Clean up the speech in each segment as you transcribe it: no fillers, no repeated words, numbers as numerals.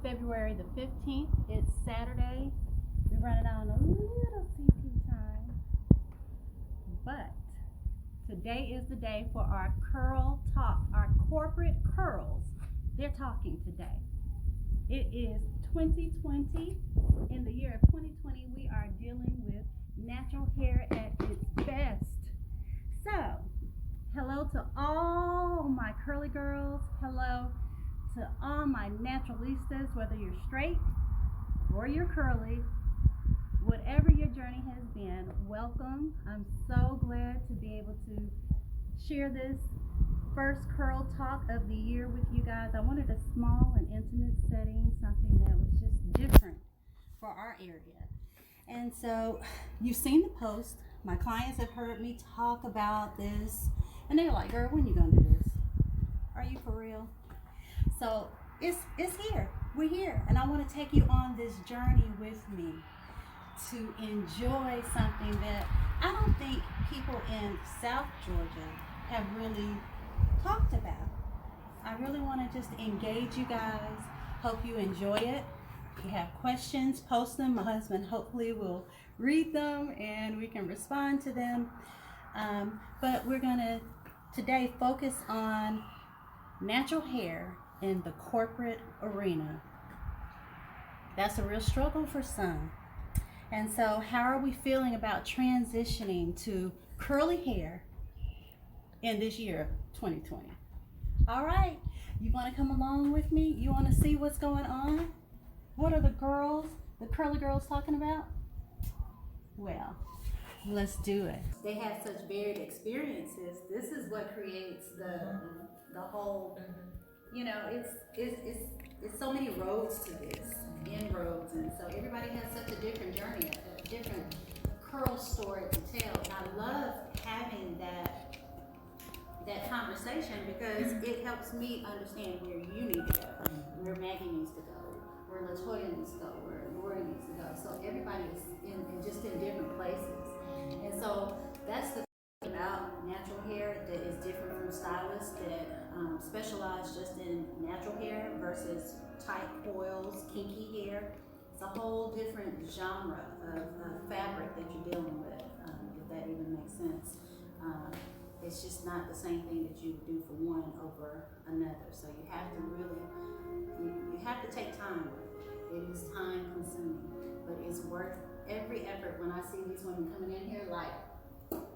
February the 15th. It's Saturday. We're running on a little CP time. But today is the day for our curl talk, our corporate curls. They're talking today. It is 2020. In the year of 2020, we are dealing with natural hair at its best. So, hello to all my curly girls. Hello to all my naturalistas, whether you're straight or you're curly. Whatever your journey has been, welcome. I'm so glad to be able to share this first curl talk of the year with you guys. I wanted a small and intimate setting, something that was just different for our area. And so you've seen the post. My clients have heard me talk about this, and they're like, girl, when you gonna do this? Are you for real? So it's here. We're here. And I want to take you on this journey with me to enjoy something that I don't think people in South Georgia have really talked about. I really want to just engage you guys. Hope you enjoy it. If you have questions, post them. My husband hopefully will read them and we can respond to them. But we're going to today focus on natural hair in the corporate arena. That's a real struggle for some. And so how are we feeling about transitioning to curly hair in this year of 2020? All right, you want to come along with me? You want to see what's going on? What are the curly girls talking about? Well, let's do it. They have such varied experiences. This is what creates the whole, you know, it's so many roads to this, inroads, and so everybody has such a different journey, a different curl story to tell. And I love having that conversation because it helps me understand where you need to go, where Maggie needs to go, where Latoya needs to go, where Lori needs to go. So everybody is in just in different places. And so that's the thing about natural hair that is different from stylists that specialize just in natural hair versus tight coils, kinky hair. It's a whole different genre of fabric that you're dealing with, if that even makes sense. It's just not the same thing that you would do for one over another. So you have to really, you have to take time with it. It is time consuming, but it's worth every effort. When I see these women coming in here like,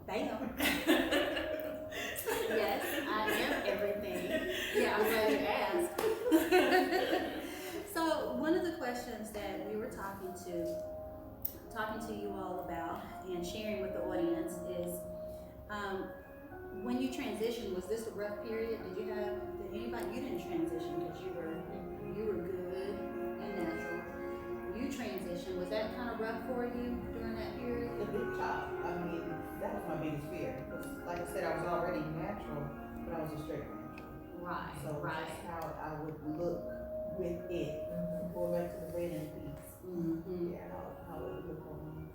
bam. Yes, I am everything. Yeah, I'm glad you asked. So one of the questions that we were talking to you all about and sharing with the audience is, when you transitioned, was this a rough period? Did anybody, you didn't transition because you were good and natural. You transitioned, was that kind of rough for you during that period? The big chop, I mean, that was my biggest fear. Because like I said, I was already natural, but I was a straight natural. Right, so right. That's how I would look with it. Go back to the red and the peaks. Yeah, how it would look on me.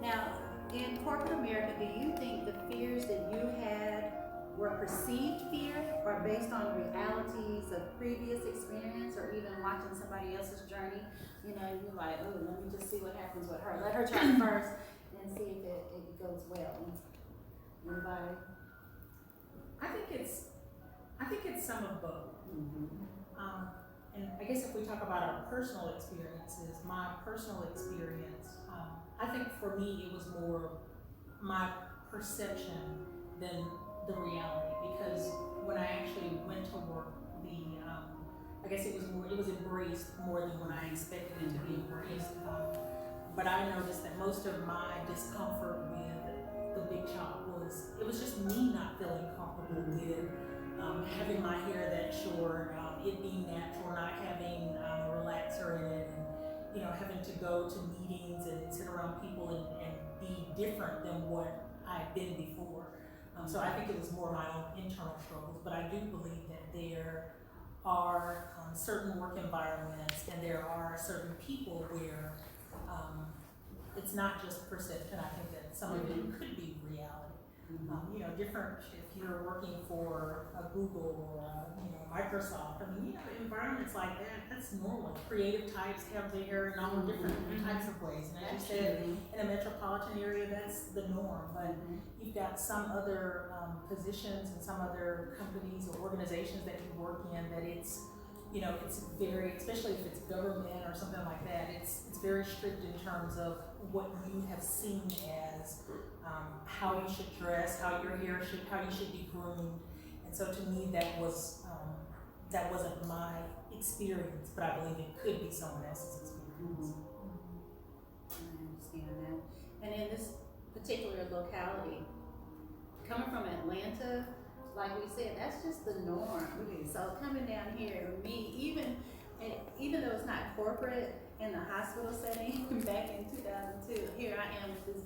Now, in corporate America, do you think the fears that you had were perceived fear or based on realities of previous experience or even watching somebody else's journey? You know, you're like, oh, let me just see what happens with her. Let her try first and see if it goes well. Anybody? I think it's some of both. And I guess if we talk about our personal experiences, my personal experience, I think for me it was more my perception than the reality, because when I actually went to work, I guess it was embraced more than when I expected it to be embraced. But I noticed that most of my discomfort with the big chop it was just me not feeling comfortable with having my hair that short, it being natural, not having a relaxer in it, and having to go to meetings and sit around people and be different than what I've been before. So I think it was more my own internal struggles, but I do believe that there are certain work environments and there are certain people where it's not just perception. I think that some of it could be reality. Different if you're working for a Google or Microsoft. I mean, environments like that, that's normal. Creative types have their hair in all different types of ways. And as you said, in a metropolitan area, that's the norm. But you've got some other positions and some other companies or organizations that you work in that it's very, especially if it's government or something like that, it's very strict in terms of what you have seen as how you should dress, how your hair how you should be groomed. And so to me, that wasn't my experience, but I believe it could be someone else's experience. I understand that. And in this particular locality, coming from Atlanta, like we said, that's just the norm. So coming down here, me, even though it's not corporate in the hospital setting, back in 2002, here I am with this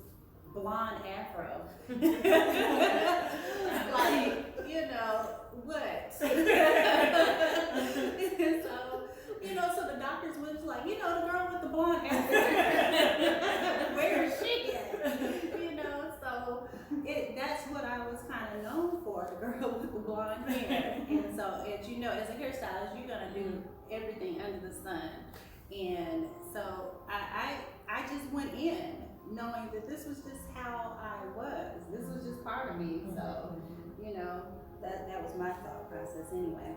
blonde afro. Like, what? So the doctors was like, the girl with the blonde afro. Where is she at? So that's what I was kind of known for, the girl with the blonde hair. And so, as a hairstylist, you're gonna do everything under the sun. And so I just went in knowing that this was just how I was. This was just part of me. So, that was my thought process anyway.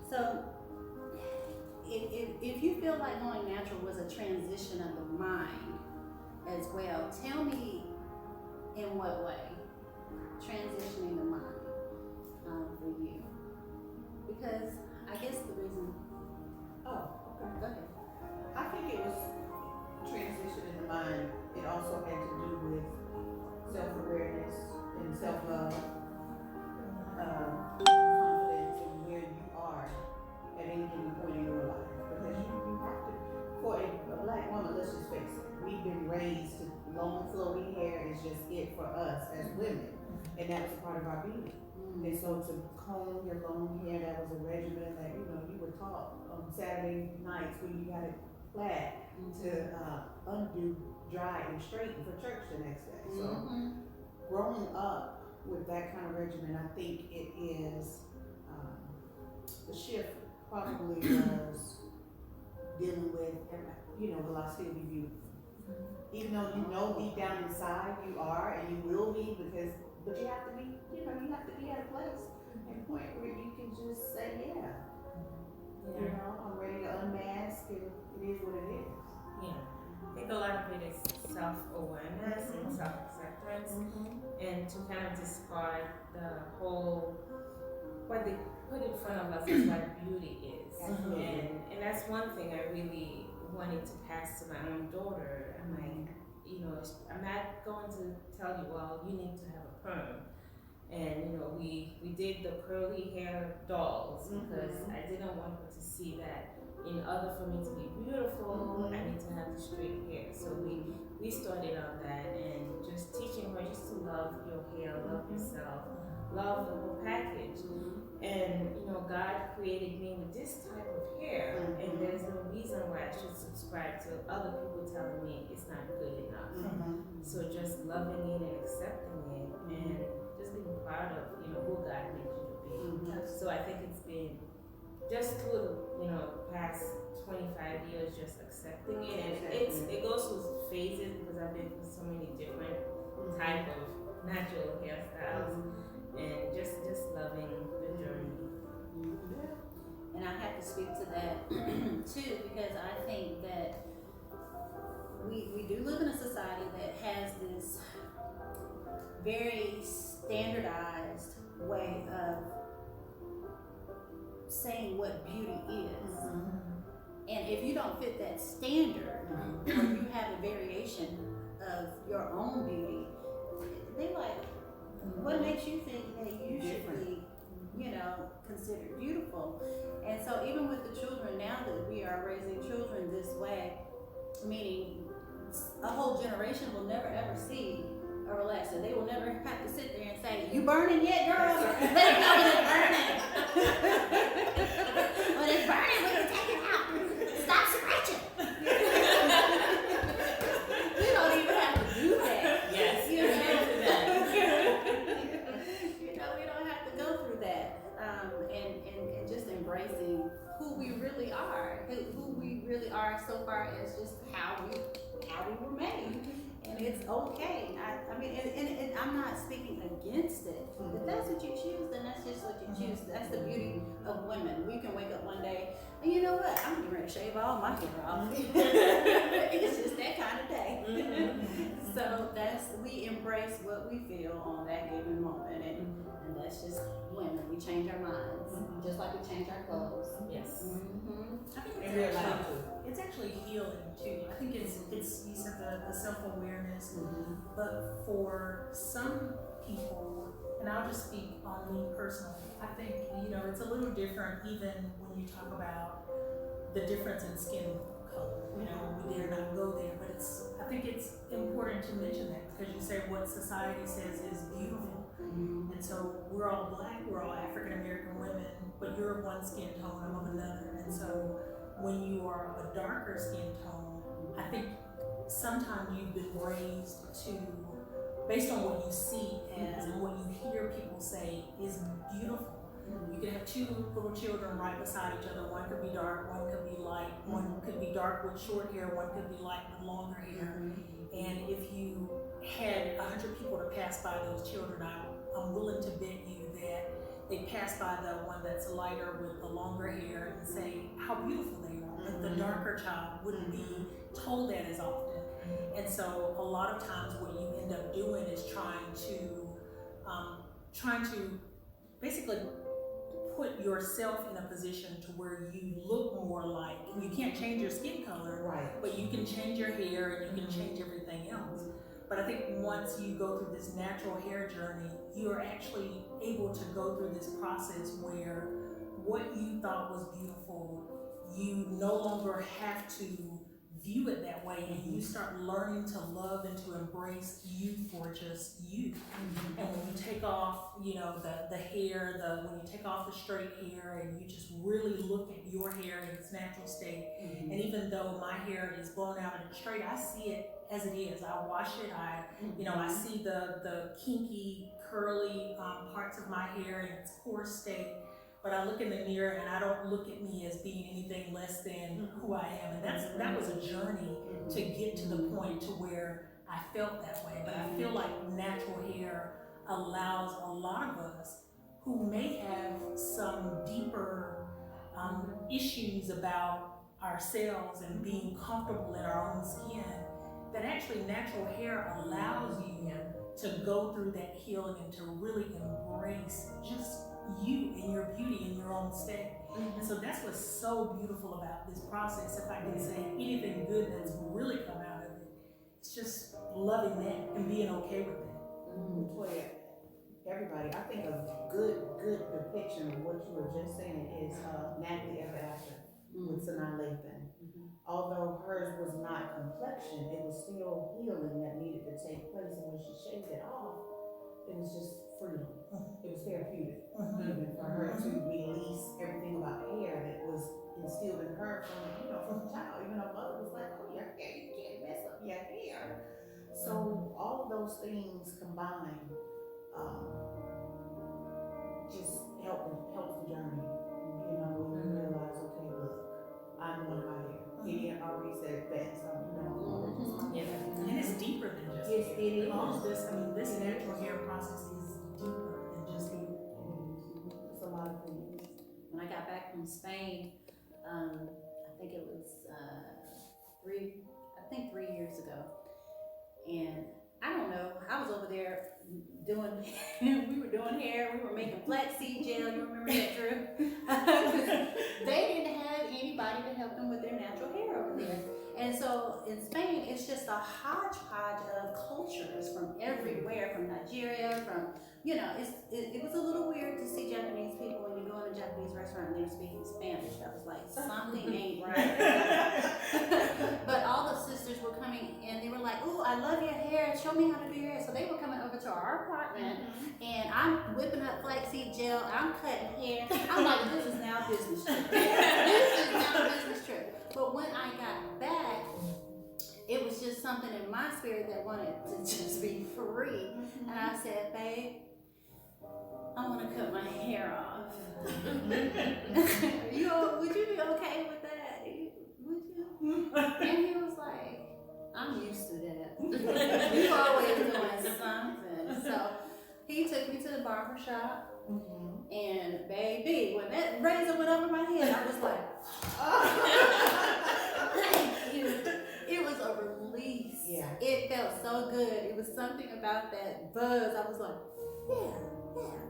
So if you feel like going natural was a transition of the mind as well, tell me in what way transitioning the mind for you? Because I guess the reason. Oh, okay. Go ahead. I think it was transition in the mind. It also had to do with self-awareness and self-love, confidence in where you are at any given point in your life. Because you have to, for a black woman, let's just face it, we've been raised to long flowy hair is just it for us as women. And that was a part of our beauty. And so to comb your long hair, that was a regimen that, you were taught on Saturday nights when you had it flat to undo, dry, and straighten for church the next day. So growing up with that kind of regimen, I think it is, the shift probably was dealing with, will I still be beautiful? Even though deep down inside you are and you will be, but you have to be, you have to be at a place and point where you can just say, I'm ready to unmask, and it is what it is. Yeah, I think a lot of it is self-awareness and self-acceptance, and to kind of discard the whole, what they put in front of us is what beauty is. And that's one thing I really wanted to pass to my own daughter. I'm like, I'm not going to tell you, well, you need to have a perm. And we did the curly hair dolls because I didn't want her to see that in order for me to be beautiful, I need to have the straight hair. So we started on that and just teaching her just to love your hair, love yourself, love the whole package. And God created me with this type of hair, and there's no reason why I should subscribe to other people telling me it's not good enough. So just loving it and accepting it, and just being proud of who God made you to be. So I think it's been just through the past 25 years just accepting it, and it goes through phases because I've been through so many different type of natural hairstyles, and just loving the journey. And I have to speak to that too, because I think that we do live in a society that has this very standardized way of saying what beauty is. And if you don't fit that standard, or you have a variation of your own beauty, they like, what makes you think that you should be, considered beautiful? And so even with the children, now that we are raising children this way, meaning a whole generation will never ever see a relaxer. They will never have to sit there and say, "You burning yet, girl?" They know it's burning. When it's burning, we can take it out. Stop scratching. We don't even have to do that. Yes, You know? far as just how we were made. And it's okay. I mean, and I'm not speaking against it. If that's what you choose, then that's just what you choose. That's the beauty of women. We can wake up one day, and you know what? I'm getting ready to shave all my hair off. It's just that kind of day. So we embrace what we feel on that given moment, and that's just women. We change our minds, just like we change our clothes. Yes. I think And we're allowed to. it's actually healing too. I think it's you said the self-awareness, but for some people, and I'll just speak on me personally, I think, it's a little different even when you talk about the difference in skin color. We dare not go there, but I think it's important to mention that because you say what society says is beautiful. And so we're all black, we're all African American women, but you're of one skin tone, I'm of another. And so when you are of a darker skin tone, I think sometimes you've been raised to, based on what you see as and what you hear people say is beautiful. You can have two little children right beside each other. One could be dark, one could be light, one could be dark with short hair, one could be light with longer hair. And if you had 100 people to pass by those children, I'm willing to bet you that they pass by the one that's lighter with the longer hair and say how beautiful they are. But the darker child wouldn't be told that as often. And so a lot of times what you end up doing is trying to basically put yourself in a position to where you look more like, you can't change your skin color, Right. but you can change your hair and you can change everything else. But I think once you go through this natural hair journey, you are actually able to go through this process where what you thought was beautiful, you no longer have to view it that way, and you start learning to love and to embrace you for just you. And when you take off, the hair, when you take off the straight hair and you just really look at your hair in its natural state, and even though my hair is blown out and straight, I see it as it is. I wash it, I see the kinky, curly parts of my hair in its coarse state. But I look in the mirror and I don't look at me as being anything less than who I am. And that was a journey to get to the point to where I felt that way. But I feel like natural hair allows a lot of us who may have some deeper issues about ourselves and being comfortable in our own skin, that actually natural hair allows you to go through that healing and to really embrace just you and your beauty in your own state. And so that's what's so beautiful about this process. If I can say anything good that's really come out of it, it's just loving that and being okay with that. Well, everybody, I think a good depiction of what you were just saying is Natalie Ever After with Sanaa Lathan. Although hers was not complexion, it was still healing that needed to take place, and when she shaved it off, it was just freedom. It was therapeutic, even for her to release everything about hair that was instilled in her from a child. Even her mother was like, "Oh, your hair, you can't mess up your hair." So all of those things combined just helps the journey. When you realize, okay, look, I'm one of my hair. He already said it best. And it's deeper than just Yes, hair. it is. All of this natural hair process is deeper than just hair. It's a lot of things. When I got back from Spain, I think it was 3 years ago, and I don't know, I was over there doing, we were doing hair, we were making flaxseed gel, you remember that, Drew? They didn't have anybody to help them with their natural hair over there. And so in Spain, it's just a hodgepodge of cultures from everywhere, from Nigeria, it was a little weird to see Japanese people when you go in a Japanese restaurant and they're speaking Spanish. I was like, something ain't right. But all the sisters were coming and they were like, "Ooh, I love your hair. Show me how to do your hair." So they were coming over to our apartment and I'm whipping up flaxseed gel. I'm cutting hair. I'm like, this is now a business trip. This is now a business trip. But when I got back, it was just something in my spirit that wanted to just be free. And I said, "Babe, I want to cut my hair off." Would you be okay with that? Would you? And he was like, I'm used to that. You always doing something. So he took me to the barber shop, and baby, when that razor went over my head, I was like, thank you. It was a release. Yeah. It felt so good. It was something about that buzz. I was like, yeah,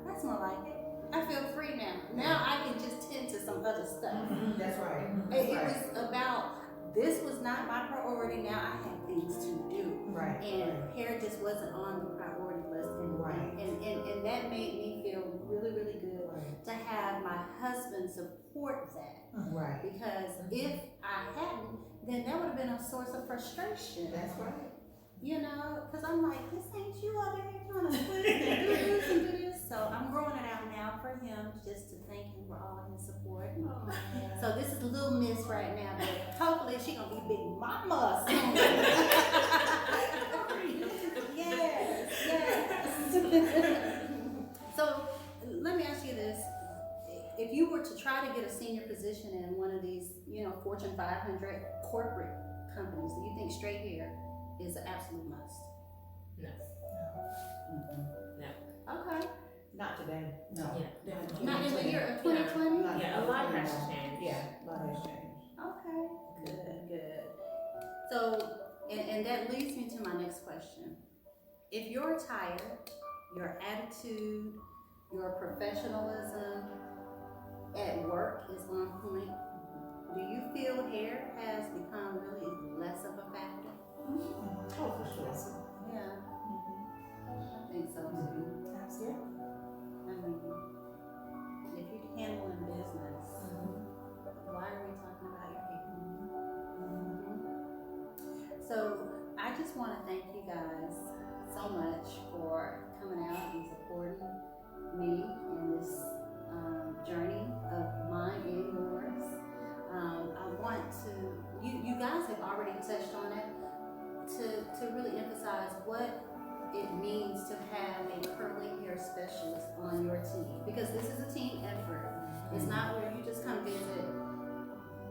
that's more like it. I feel free now. Now I can just tend to some other stuff. That's right. It was about, this was not my priority. Now I had things to do. Right. And hair just wasn't on the priority list. And that made me feel really, really good to have my husband support that. Right. Because if I hadn't, then that would have been a source of frustration. That's right. You know, because I'm like, this ain't you out there trying to twist and do this and do this. So I'm growing it out now for him, just to thank him for all his support. So this is Little Miss right now, but hopefully she gonna be Big Mama soon. Yes. So let me ask you this. If you were to try to get a senior position in one of these, Fortune 500 corporate companies, do you think straight hair is an absolute must? No. Okay. Not today. No. Yeah. Not in the year of 2020? Yeah, a lot has changed. Yeah, a lot has changed. Okay. Good. So, and that leads me to my next question. If your attire, your attitude, your professionalism at work is on point, do you feel hair has become really less of a factor? Oh, for sure. Yeah, I think so too. Absolutely. I mean, if you're handling business, why are we talking about your hair? So I just want to thank you guys so much for coming out and supporting me in this journey of mine and yours. I want to, you guys have already touched on it, to really emphasize what it means to have a curly hair specialist on your team, because this is a team effort. It's not where you just come visit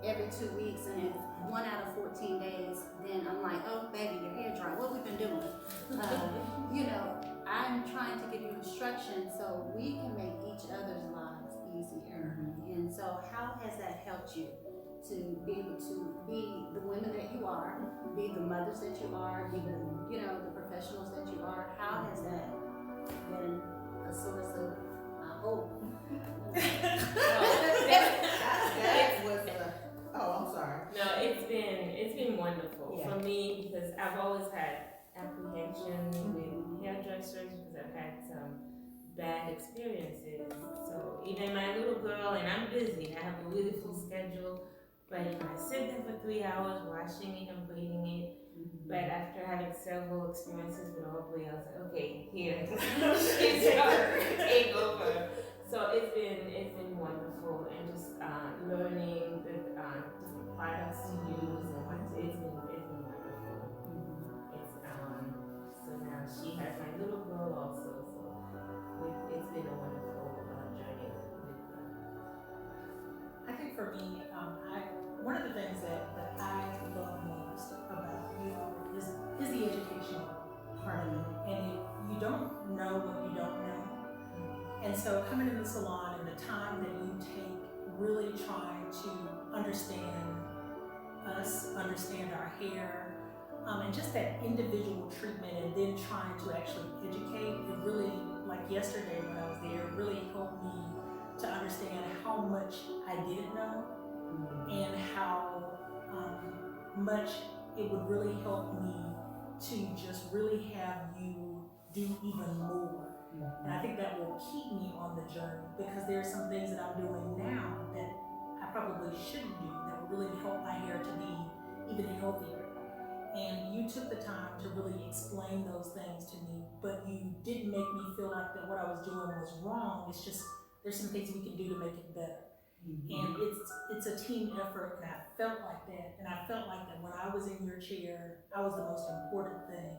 every 2 weeks and if 1 out of 14 days, then I'm like, oh baby, your hair dry, what we been doing? I'm trying to give you instruction so we can make each other's lives easier. And so how has that helped you to be able to be the women that you are, be the mothers that you are, be the professionals that you are? How has that been a source of hope? That was I'm sorry. No, it's been wonderful Yeah. for me, because I've always had apprehension with hairdressers, because I've had some bad experiences. So even my little girl, and I'm busy, I have a really full schedule, but I sit there for 3 hours washing it and braiding it. But after having several experiences with Aubrey, I was like, okay, here, she's gonna take over. So it's been wonderful, and just learning the different products to use, and it's been wonderful. It's so now she has my little girl also, so it's been a wonderful journey with them. I think for me, one of the things that I love most about you is the educational part of it. And you don't know what you don't know. And so coming in the salon and the time that you take really trying to understand us, understand our hair, and just that individual treatment, and then trying to actually educate, it really, like yesterday when I was there, really helped me to understand how much I didn't know, and how much it would really help me to just really have you do even more. And I think that will keep me on the journey, because there are some things that I'm doing now that I probably shouldn't do that would really help my hair to be even healthier. And you took the time to really explain those things to me, but you didn't make me feel like that what I was doing was wrong. It's just, there's some things we can do to make it better. And it's a team effort, and I felt like that. And I felt like that when I was in your chair, I was the most important thing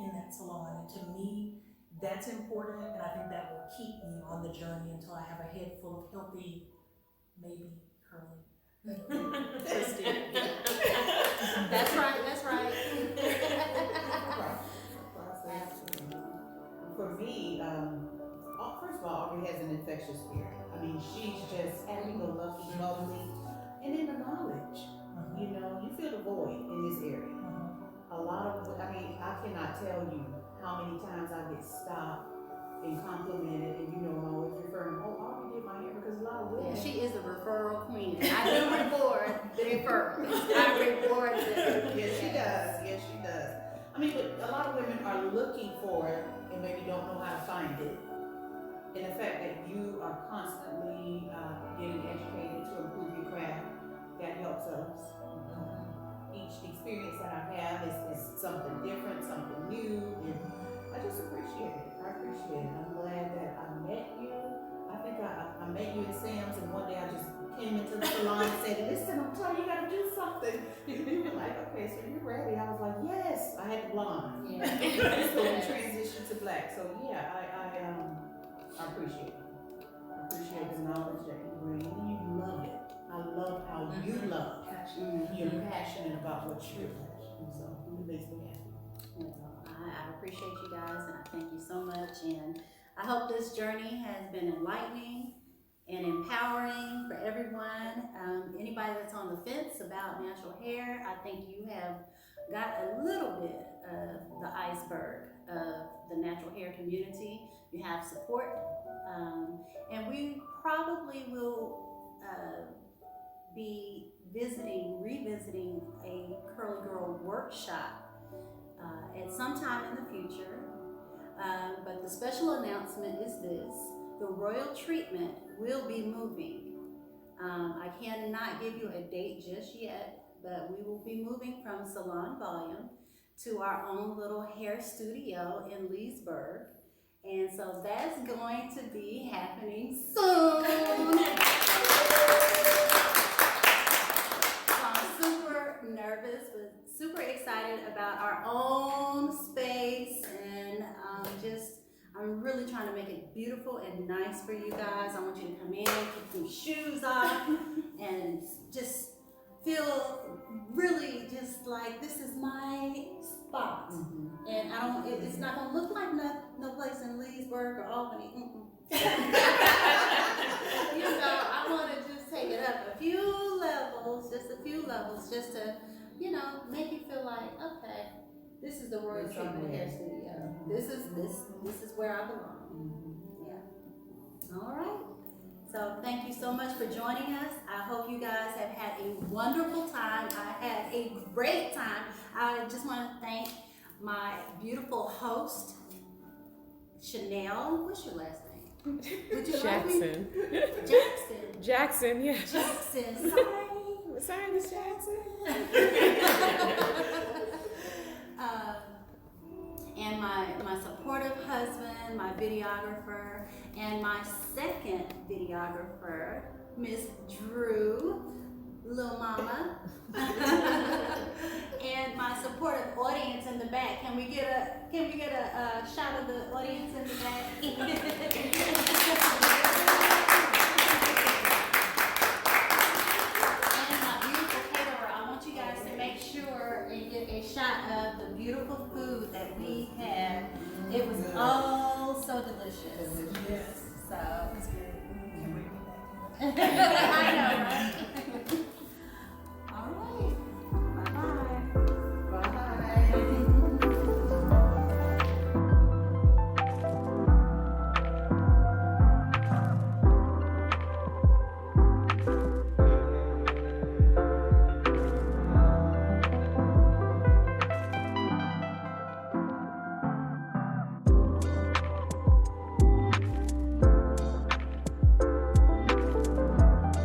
in that salon. And to me, that's important, and I think that will keep me on the journey until I have a head full of healthy, maybe curly That's right, that's right. Process. For me, first of all, Aubrey has an infectious spirit. I mean, she's just happy-go-lucky, bubbly, and in the knowledge. You know, you feel the void in this area. A lot of, I mean, I cannot tell you how many times I get stopped and complimented, and you know, I'm always referring, oh, Aubrey did my hair, because a lot of women. Yeah, she is the referral queen. And I do reward the referrals. I reward them. Yes, she does. Yes, she does. I mean, but a lot of women are looking for it and maybe don't know how to find it. And the fact that you are constantly getting educated to improve your craft, that helps us. Each experience that I have is something different, something new, and I just appreciate it. I appreciate it. I'm glad that I met you. I think I met you at Sam's, and one day I just came into the salon and said, listen, I'm telling you, you gotta do something. And you were like, okay, so you're ready. I was like, yes. I had the blonde. Yeah. So we transitioned to black. So yeah, I appreciate it. I appreciate the knowledge that you bring, and you love it. I love how you love. You're passionate about what you're passionate, so it makes me happy. Well, I appreciate you guys, and I thank you so much. And I hope this journey has been enlightening and empowering for everyone. Anybody that's on the fence about natural hair, I think you have got a little bit of the iceberg of the natural hair community. You have support, and we probably will be revisiting a Curly Girl workshop at some time in the future. But the special announcement is this: the royal treatment will be moving. I cannot give you a date just yet, but we will be moving from Salon Volume to our own little hair studio in Leesburg. And so that's going to be happening soon. Nervous, but super excited about our own space, and I'm really trying to make it beautiful and nice for you guys. I want you to come in, put your shoes off, and just feel really just like this is my spot. And it's not gonna look like no place in Leesburg or Albany. You know, I want to just take it up a few levels, just to, you know, make you feel like, okay, this is the Royal Treatment Hair Studio. This is where I belong. Yeah. All right. So thank you so much for joining us. I hope you guys have had a wonderful time. I had a great time. I just want to thank my beautiful host, Chanel. What's your last name? Would you Jackson. Like me? Jackson. Jackson, yeah. Jackson. Sorry, Miss Jackson. And my supportive husband, my videographer, and my second videographer, Miss Drew, Lil Mama, and my supportive audience in the back. Can we get a shot of the audience in the back? And my beautiful caterer. I want you guys to make sure and get a shot of the beautiful food that we had. It was all so delicious. Yes. So That's good. Can't wait to get back to it. I know, right?